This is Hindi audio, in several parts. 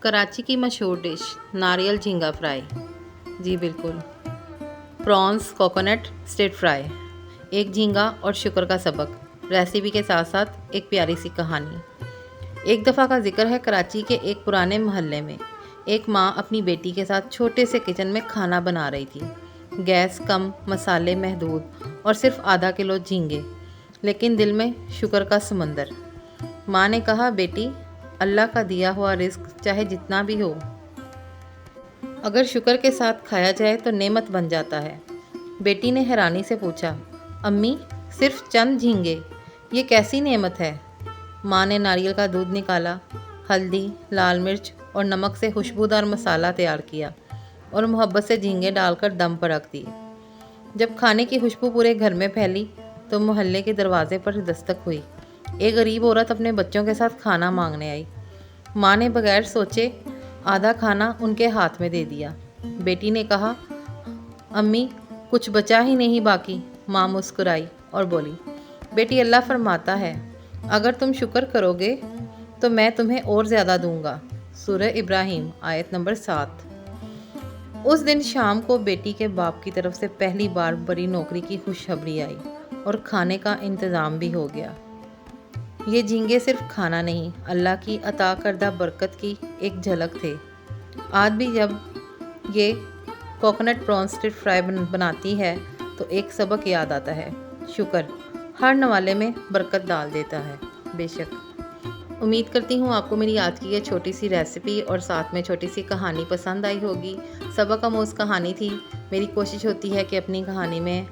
कराची की मशहूर डिश नारियल झींगा फ्राई। जी बिल्कुल। Prawns coconut stir fry. एक झींगा और शुक्र का सबक। रेसिपी के साथ साथ एक प्यारी सी कहानी। एक दफ़ा का जिक्र है कराची के एक पुराने मोहल्ले में। एक माँ अपनी बेटी के साथ छोटे से किचन में खाना बना रही थी। गैस कम, मसाले महदूद और सिर्फ आधा किलो झींगे, लेकिन दिल में शुक्र का समंदर। माँ ने कहा, बेटी, अल्लाह का दिया हुआ रिस्क चाहे जितना भी हो, अगर शुक्र के साथ खाया जाए तो नेमत बन जाता है। बेटी ने हैरानी से पूछा, अम्मी, सिर्फ चंद झींगे, ये कैसी नेमत है? माँ ने नारियल का दूध निकाला, हल्दी, लाल मिर्च और नमक से खुशबूदार मसाला तैयार किया और मोहब्बत से झींगे डालकर दम पर रख दिए। जब खाने की खुशबू पूरे घर में फैली तो मोहल्ले के दरवाजे पर दस्तक हुई। एक गरीब औरत अपने बच्चों के साथ खाना मांगने आई। माँ ने बगैर सोचे आधा खाना उनके हाथ में दे दिया। बेटी ने कहा, अम्मी, कुछ बचा ही नहीं बाकी। माँ मुस्कुराई और बोली, बेटी, अल्लाह फरमाता है, अगर तुम शुक्र करोगे तो मैं तुम्हें और ज़्यादा दूंगा। सूरह इब्राहिम आयत नंबर 7। उस दिन शाम को बेटी के बाप की तरफ से पहली बार बड़ी नौकरी की खुशखबरी आई और खाने का इंतज़ाम भी हो गया। ये झींगे सिर्फ खाना नहीं, अल्लाह की अता करदा बरकत की एक झलक थे। आज भी जब ये कोकोनट प्रॉन स्टिर फ्राई बनाती है तो एक सबक याद आता है, शुक्र हर नवाले में बरकत डाल देता है। बेशक। उम्मीद करती हूँ आपको मेरी आज की ये छोटी सी रेसिपी और साथ में छोटी सी कहानी पसंद आई होगी। सबक आमोज़ कहानी थी। मेरी कोशिश होती है कि अपनी कहानी में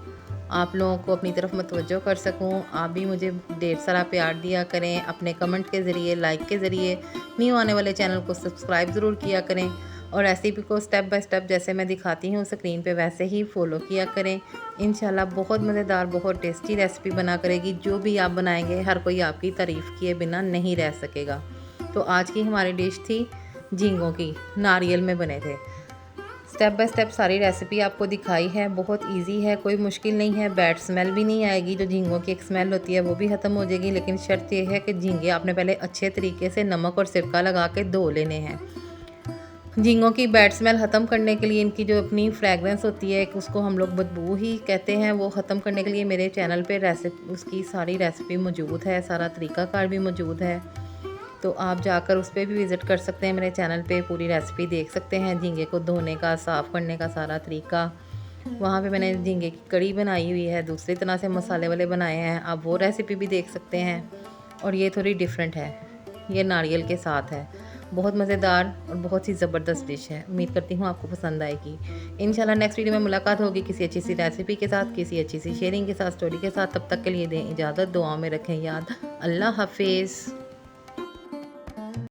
आप लोगों को अपनी तरफ मतवज्जो कर सकूं। आप भी मुझे ढेर सारा प्यार दिया करें अपने कमेंट के ज़रिए, लाइक के ज़रिए। न्यू आने वाले चैनल को सब्सक्राइब ज़रूर किया करें और रेसिपी को स्टेप बाय स्टेप जैसे मैं दिखाती हूँ स्क्रीन पे वैसे ही फॉलो किया करें। इंशाल्लाह बहुत मज़ेदार, बहुत टेस्टी रेसिपी बना करेगी। जो भी आप बनाएंगे हर कोई आपकी तारीफ़ किए बिना नहीं रह सकेगा। तो आज की हमारी डिश थी झींगों की, नारियल में बने थे। स्टेप बाय स्टेप सारी रेसिपी आपको दिखाई है। बहुत इजी है, कोई मुश्किल नहीं है। बैड स्मेल भी नहीं आएगी। जो झींगों की एक स्मेल होती है वो भी ख़त्म हो जाएगी। लेकिन शर्त यह है कि झींगे आपने पहले अच्छे तरीके से नमक और सिरका लगा के धो लेने हैं। झींगों की बैड स्मेल ख़त्म करने के लिए, इनकी जो अपनी फ्रेगरेंस होती है, उसको हम लोग बदबू ही कहते हैं, वो ख़त्म करने के लिए मेरे चैनल पे रेसिपी, उसकी सारी रेसिपी मौजूद है, सारा तरीक़ाकार भी मौजूद है। तो आप जाकर उस पर भी विज़िट कर सकते हैं। मेरे चैनल पे पूरी रेसिपी देख सकते हैं। झींगे को धोने का, साफ़ करने का सारा तरीका। वहाँ पे मैंने झींगे की कड़ी बनाई हुई है, दूसरी तरह से मसाले वाले बनाए हैं, आप वो रेसिपी भी देख सकते हैं। और ये थोड़ी डिफरेंट है, ये नारियल के साथ है। बहुत मज़ेदार और बहुत ही ज़बरदस्त डिश है। उम्मीद करती हूँ आपको पसंद आएगी। इंशाल्लाह नेक्स्ट वीडियो में मुलाकात होगी किसी अच्छी सी रेसिपी के साथ, किसी अच्छी सी शेयरिंग के साथ, स्टोरी के साथ। तब तक के लिए दें इजाज़त, दुआओं में रखें याद। अल्लाह हाफिज़।